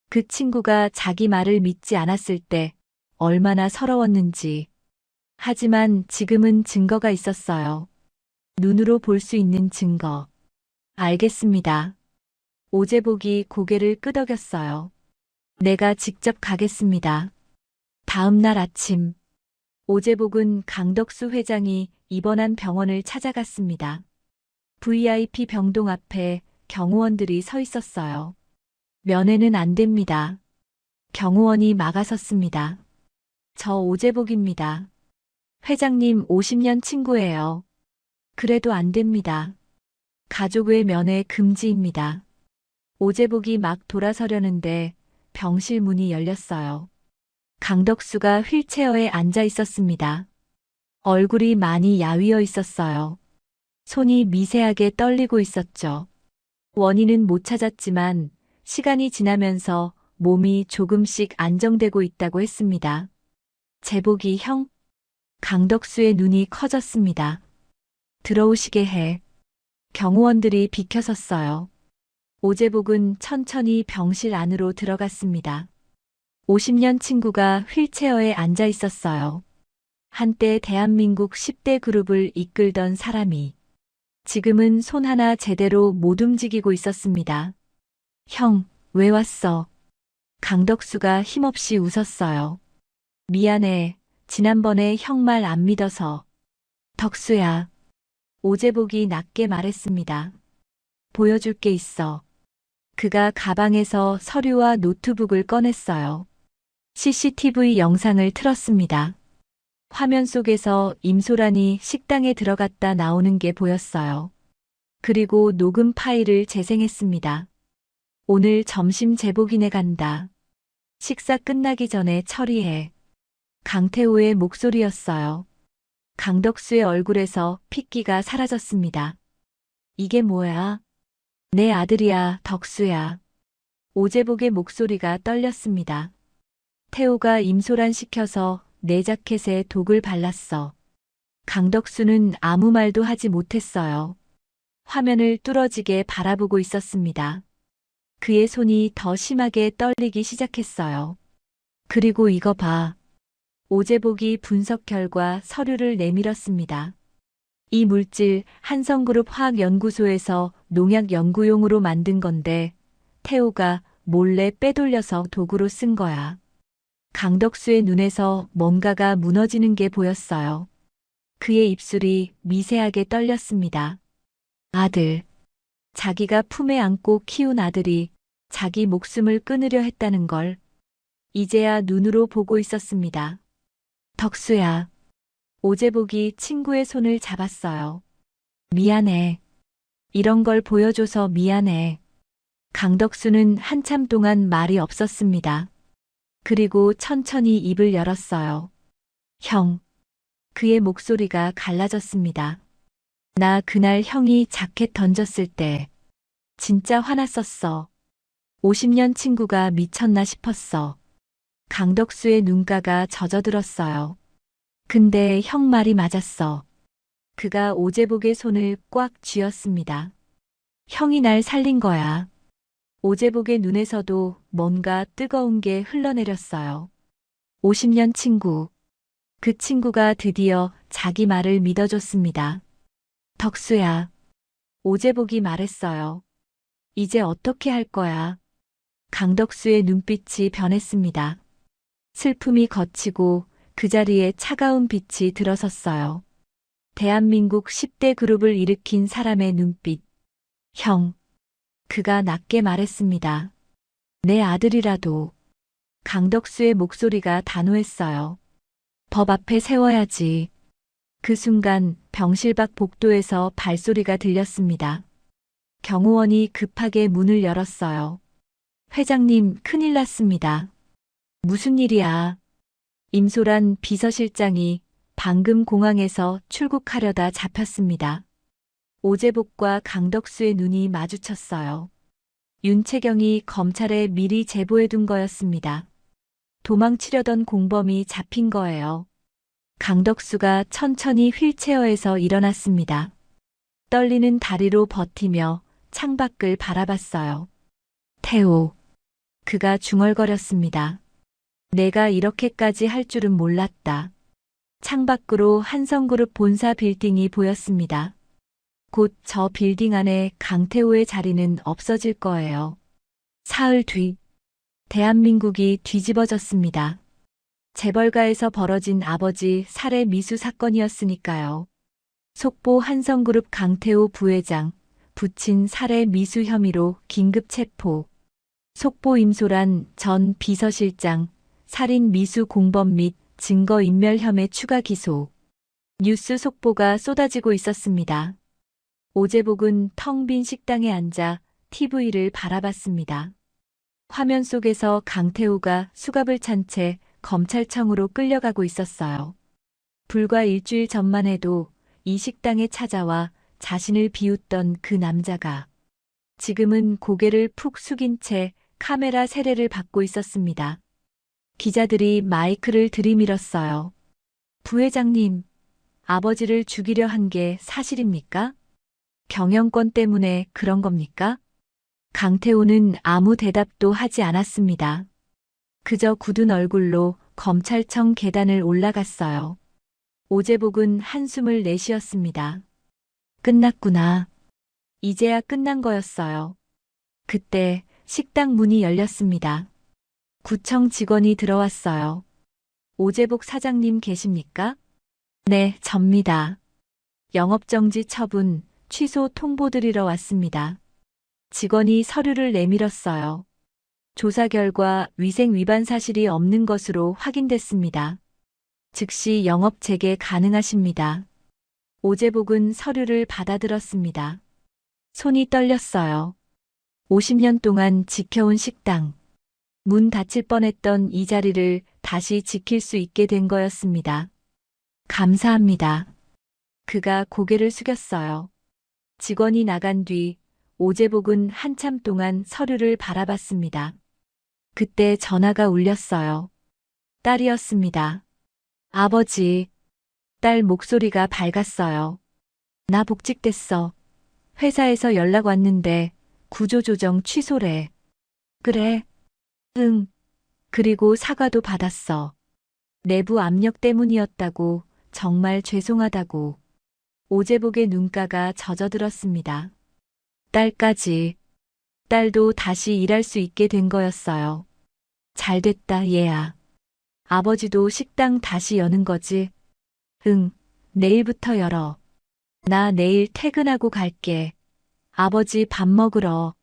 그 친구가 자기 말을 믿지 않았을 때 얼마나 서러웠는지. 하지만 지금은 증거가 있었어요. 눈으로 볼 수 있는 증거. 알겠습니다. 오제복이 고개를 끄덕였어요. 내가 직접 가겠습니다. 다음 날 아침, 오제복은 강덕수 회장이 입원한 병원을 찾아갔습니다. VIP 병동 앞에 경호원들이 서 있었어요. 면회는 안 됩니다. 경호원이 막아섰습니다. 저 오제복입니다. 회장님 50년 친구예요. 그래도 안 됩니다. 가족 외 면회 금지입니다. 오제복이 막 돌아서려는데 병실 문이 열렸어요. 강덕수가 휠체어에 앉아 있었습니다. 얼굴이 많이 야위어 있었어요. 손이 미세하게 떨리고 있었죠. 원인은 못 찾았지만 시간이 지나면서 몸이 조금씩 안정되고 있다고 했습니다. 제복이 형? 강덕수의 눈이 커졌습니다. 들어오시게 해. 경호원들이 비켜섰어요. 오제복은 천천히 병실 안으로 들어갔습니다. 50년 친구가 휠체어에 앉아 있었어요. 한때 대한민국 10대 그룹을 이끌던 사람이 지금은 손 하나 제대로 못 움직이고 있었습니다. 형, 왜 왔어? 강덕수가 힘없이 웃었어요. 미안해. 지난번에 형 말 안 믿어서. 덕수야. 오제복이 낮게 말했습니다. 보여줄 게 있어. 그가 가방에서 서류와 노트북을 꺼냈어요. CCTV 영상을 틀었습니다. 화면 속에서 임소란이 식당에 들어갔다 나오는 게 보였어요. 그리고 녹음 파일을 재생했습니다. 오늘 점심 제복이네 간다. 식사 끝나기 전에 처리해. 강태호의 목소리였어요. 강덕수의 얼굴에서 핏기가 사라졌습니다. 이게 뭐야? 내 아들이야, 덕수야. 오제복의 목소리가 떨렸습니다. 태호가 임소란 시켜서 내 자켓에 독을 발랐어. 강덕수는 아무 말도 하지 못했어요. 화면을 뚫어지게 바라보고 있었습니다. 그의 손이 더 심하게 떨리기 시작했어요. 그리고 이거 봐. 오제복이 분석 결과 서류를 내밀었습니다. 이 물질 한성그룹 화학연구소에서 농약 연구용으로 만든 건데 태호가 몰래 빼돌려서 도구로 쓴 거야. 강덕수의 눈에서 뭔가가 무너지는 게 보였어요. 그의 입술이 미세하게 떨렸습니다. 아들. 자기가 품에 안고 키운 아들이 자기 목숨을 끊으려 했다는 걸 이제야 눈으로 보고 있었습니다. 덕수야. 오제복이 친구의 손을 잡았어요. 미안해. 이런 걸 보여줘서 미안해. 강덕수는 한참 동안 말이 없었습니다. 그리고 천천히 입을 열었어요. 형. 그의 목소리가 갈라졌습니다. 나 그날 형이 자켓 던졌을 때 진짜 화났었어. 50년 친구가 미쳤나 싶었어. 강덕수의 눈가가 젖어들었어요. 근데 형 말이 맞았어. 그가 오제복의 손을 꽉 쥐었습니다. 형이 날 살린 거야. 오제복의 눈에서도 뭔가 뜨거운 게 흘러내렸어요. 50년 친구. 그 친구가 드디어 자기 말을 믿어줬습니다. 덕수야. 오제복이 말했어요. 이제 어떻게 할 거야? 강덕수의 눈빛이 변했습니다. 슬픔이 걷히고 그 자리에 차가운 빛이 들어섰어요. 대한민국 10대 그룹을 일으킨 사람의 눈빛. 형. 그가 낮게 말했습니다. 내 아들이라도. 강덕수의 목소리가 단호했어요. 법 앞에 세워야지. 그 순간 병실 밖 복도에서 발소리가 들렸습니다. 경호원이 급하게 문을 열었어요. 회장님, 큰일 났습니다. 무슨 일이야? 임소란 비서실장이 방금 공항에서 출국하려다 잡혔습니다. 오제복과 강덕수의 눈이 마주쳤어요. 윤채경이 검찰에 미리 제보해둔 거였습니다. 도망치려던 공범이 잡힌 거예요. 강덕수가 천천히 휠체어에서 일어났습니다. 떨리는 다리로 버티며 창밖을 바라봤어요. 태호. 그가 중얼거렸습니다. 내가 이렇게까지 할 줄은 몰랐다. 창밖으로 한성그룹 본사 빌딩이 보였습니다. 곧 저 빌딩 안에 강태호의 자리는 없어질 거예요. 사흘 뒤, 대한민국이 뒤집어졌습니다. 재벌가에서 벌어진 아버지 살해 미수 사건이었으니까요. 속보 한성그룹 강태호 부회장, 부친 살해 미수 혐의로 긴급 체포. 속보 임소란 전 비서실장, 살인 미수 공범 및 증거인멸 혐의 추가 기소. 뉴스 속보가 쏟아지고 있었습니다. 오재복은 텅 빈 식당에 앉아 TV를 바라봤습니다. 화면 속에서 강태호가 수갑을 찬 채 검찰청으로 끌려가고 있었어요. 불과 일주일 전만 해도 이 식당에 찾아와 자신을 비웃던 그 남자가 지금은 고개를 푹 숙인 채 카메라 세례를 받고 있었습니다. 기자들이 마이크를 들이밀었어요. 부회장님, 아버지를 죽이려 한 게 사실입니까? 경영권 때문에 그런 겁니까? 강태호는 아무 대답도 하지 않았습니다. 그저 굳은 얼굴로 검찰청 계단을 올라갔어요. 오재복은 한숨을 내쉬었습니다. 끝났구나. 이제야 끝난 거였어요. 그때 식당 문이 열렸습니다. 구청 직원이 들어왔어요. 오재복 사장님 계십니까? 네, 접니다. 영업정지 처분, 취소 통보 드리러 왔습니다. 직원이 서류를 내밀었어요. 조사 결과 위생 위반 사실이 없는 것으로 확인됐습니다. 즉시 영업 재개 가능하십니다. 오재복은 서류를 받아들었습니다. 손이 떨렸어요. 50년 동안 지켜온 식당. 문 닫힐 뻔했던 이 자리를 다시 지킬 수 있게 된 거였습니다. 감사합니다. 그가 고개를 숙였어요. 직원이 나간 뒤 오재복은 한참 동안 서류를 바라봤습니다. 그때 전화가 울렸어요. 딸이었습니다. 아버지. 딸 목소리가 밝았어요. 나 복직됐어. 회사에서 연락 왔는데 구조조정 취소래. 그래. 응. 그리고 사과도 받았어. 내부 압력 때문이었다고, 정말 죄송하다고. 오재복의 눈가가 젖어들었습니다. 딸까지. 딸도 다시 일할 수 있게 된 거였어요. 잘됐다, 얘야. 아버지도 식당 다시 여는 거지? 응, 내일부터 열어. 나 내일 퇴근하고 갈게. 아버지 밥 먹으러.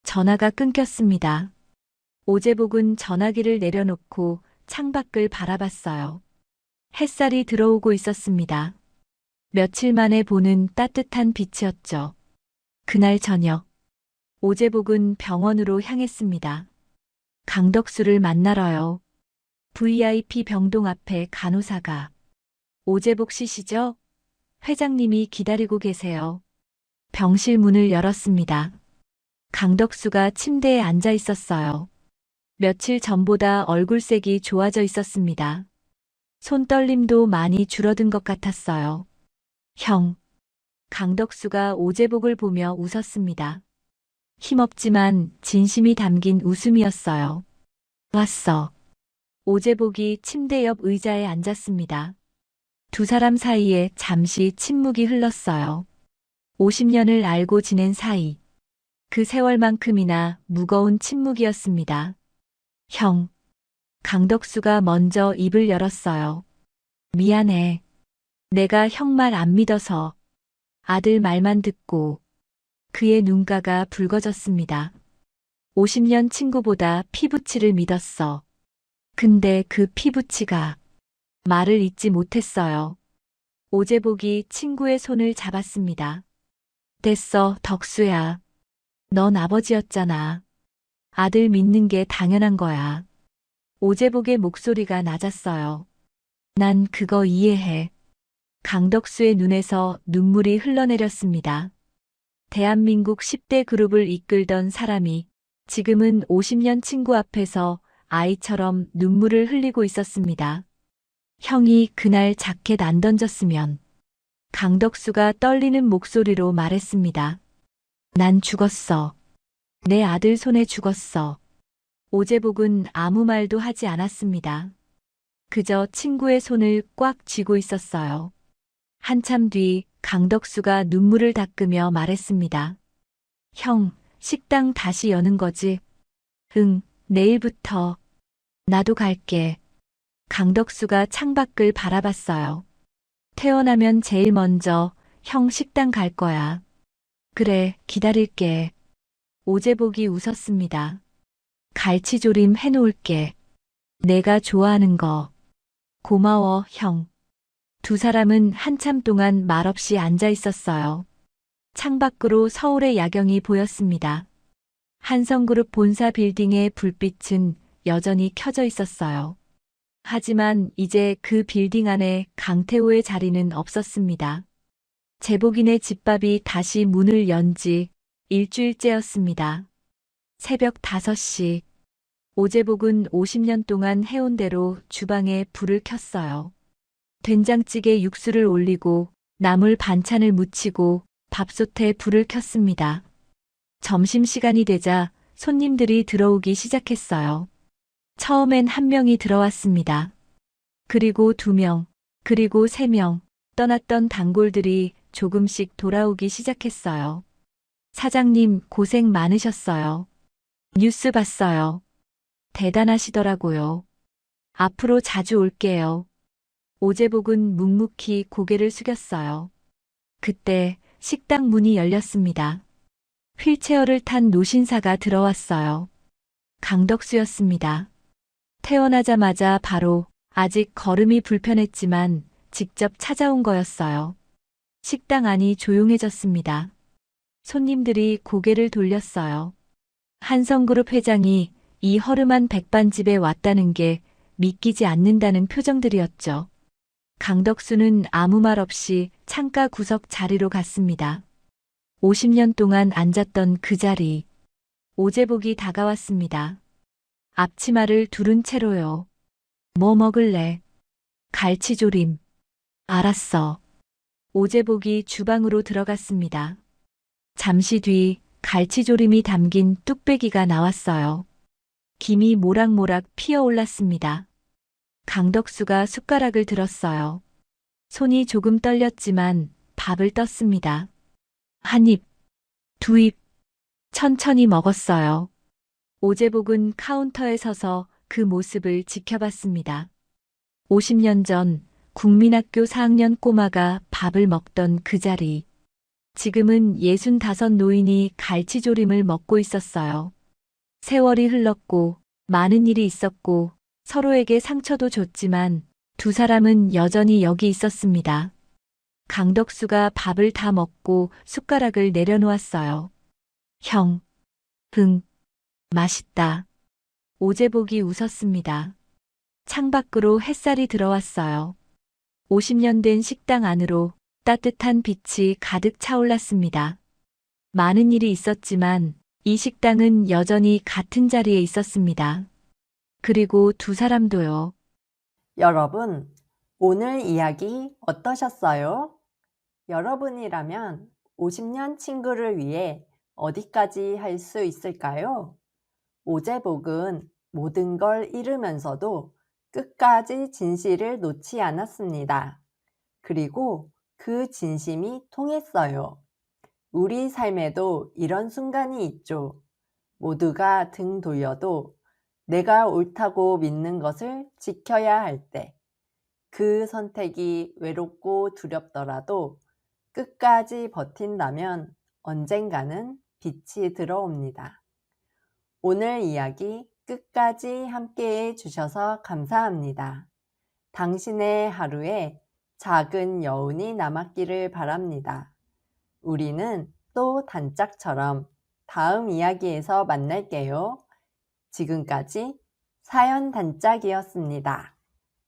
전화가 끊겼습니다. 오재복은 전화기를 내려놓고 창밖을 바라봤어요. 햇살이 들어오고 있었습니다. 며칠 만에 보는 따뜻한 빛이었죠. 그날 저녁, 오재복은 병원으로 향했습니다. 강덕수를 만나러요. VIP 병동 앞에 간호사가. 오재복 씨시죠? 회장님이 기다리고 계세요. 병실 문을 열었습니다. 강덕수가 침대에 앉아 있었어요. 며칠 전보다 얼굴색이 좋아져 있었습니다. 손떨림도 많이 줄어든 것 같았어요. 형. 강덕수가 오재복을 보며 웃었습니다. 힘없지만 진심이 담긴 웃음이었어요. 왔어. 오재복이 침대 옆 의자에 앉았습니다. 두 사람 사이에 잠시 침묵이 흘렀어요. 50년을 알고 지낸 사이. 그 세월만큼이나 무거운 침묵이었습니다. 형. 강덕수가 먼저 입을 열었어요. 미안해. 내가 형 말 안 믿어서. 아들 말만 듣고. 그의 눈가가 붉어졌습니다. 50년 친구보다 피부치를 믿었어. 근데 그 피부치가 말을 잇지 못했어요. 오재복이 친구의 손을 잡았습니다. 됐어, 덕수야. 넌 아버지였잖아. 아들 믿는 게 당연한 거야. 오재복의 목소리가 낮았어요. 난 그거 이해해. 강덕수의 눈에서 눈물이 흘러내렸습니다. 대한민국 10대 그룹을 이끌던 사람이 지금은 50년 친구 앞에서 아이처럼 눈물을 흘리고 있었습니다. 형이 그날 자켓 안 던졌으면 강덕수가 떨리는 목소리로 말했습니다. 난 죽었어. 내 아들 손에 죽었어. 오재복은 아무 말도 하지 않았습니다. 그저 친구의 손을 꽉 쥐고 있었어요. 한참 뒤 강덕수가 눈물을 닦으며 말했습니다. 형, 식당 다시 여는 거지? 응, 내일부터. 나도 갈게. 강덕수가 창밖을 바라봤어요. 태어나면 제일 먼저 형 식당 갈 거야. 그래, 기다릴게. 오재복이 웃었습니다. 갈치조림 해놓을게. 내가 좋아하는 거. 고마워, 형. 두 사람은 한참 동안 말없이 앉아 있었어요. 창밖으로 서울의 야경이 보였습니다. 한성그룹 본사 빌딩의 불빛은 여전히 켜져 있었어요. 하지만 이제 그 빌딩 안에 강태호의 자리는 없었습니다. 제복인의 집밥이 다시 문을 연 지 일주일째였습니다. 새벽 5시. 오재복은 50년 동안 해온 대로 주방에 불을 켰어요. 된장찌개 육수를 올리고 나물 반찬을 무치고 밥솥에 불을 켰습니다. 점심시간이 되자 손님들이 들어오기 시작했어요. 처음엔 1명이 들어왔습니다. 그리고 2명, 그리고 3명, 떠났던 단골들이 조금씩 돌아오기 시작했어요. 사장님 고생 많으셨어요. 뉴스 봤어요. 대단하시더라고요. 앞으로 자주 올게요. 오재복은 묵묵히 고개를 숙였어요. 그때 식당 문이 열렸습니다. 휠체어를 탄 노신사가 들어왔어요. 강덕수였습니다. 태어나자마자 바로 아직 걸음이 불편했지만 직접 찾아온 거였어요. 식당 안이 조용해졌습니다. 손님들이 고개를 돌렸어요. 한성그룹 회장이 이 허름한 백반집에 왔다는 게 믿기지 않는다는 표정들이었죠. 강덕수는 아무 말 없이 창가 구석 자리로 갔습니다. 50년 동안 앉았던 그 자리. 오재복이 다가왔습니다. 앞치마를 두른 채로요. 뭐 먹을래? 갈치조림. 알았어. 오재복이 주방으로 들어갔습니다. 잠시 뒤 갈치조림이 담긴 뚝배기가 나왔어요. 김이 모락모락 피어올랐습니다. 강덕수가 숟가락을 들었어요. 손이 조금 떨렸지만 밥을 떴습니다. 한 입, 2입, 천천히 먹었어요. 오재복은 카운터에 서서 그 모습을 지켜봤습니다. 50년 전 국민학교 4학년 꼬마가 밥을 먹던 그 자리. 지금은 65 노인이 갈치조림을 먹고 있었어요. 세월이 흘렀고 많은 일이 있었고 서로에게 상처도 줬지만 두 사람은 여전히 여기 있었습니다. 강덕수가 밥을 다 먹고 숟가락을 내려놓았어요. 형, 맛있다. 오재복이 웃었습니다. 창밖으로 햇살이 들어왔어요. 50년 된 식당 안으로 따뜻한 빛이 가득 차올랐습니다. 많은 일이 있었지만 이 식당은 여전히 같은 자리에 있었습니다. 그리고 두 사람도요. 여러분, 오늘 이야기 어떠셨어요? 여러분이라면 50년 친구를 위해 어디까지 할 수 있을까요? 오재복은 모든 걸 잃으면서도 끝까지 진실을 놓지 않았습니다. 그리고 그 진심이 통했어요. 우리 삶에도 이런 순간이 있죠. 모두가 등 돌려도 내가 옳다고 믿는 것을 지켜야 할 때, 그 선택이 외롭고 두렵더라도 끝까지 버틴다면 언젠가는 빛이 들어옵니다. 오늘 이야기 끝까지 함께해 주셔서 감사합니다. 당신의 하루에 작은 여운이 남았기를 바랍니다. 우리는 또 단짝처럼 다음 이야기에서 만날게요. 지금까지 사연 단짝이었습니다.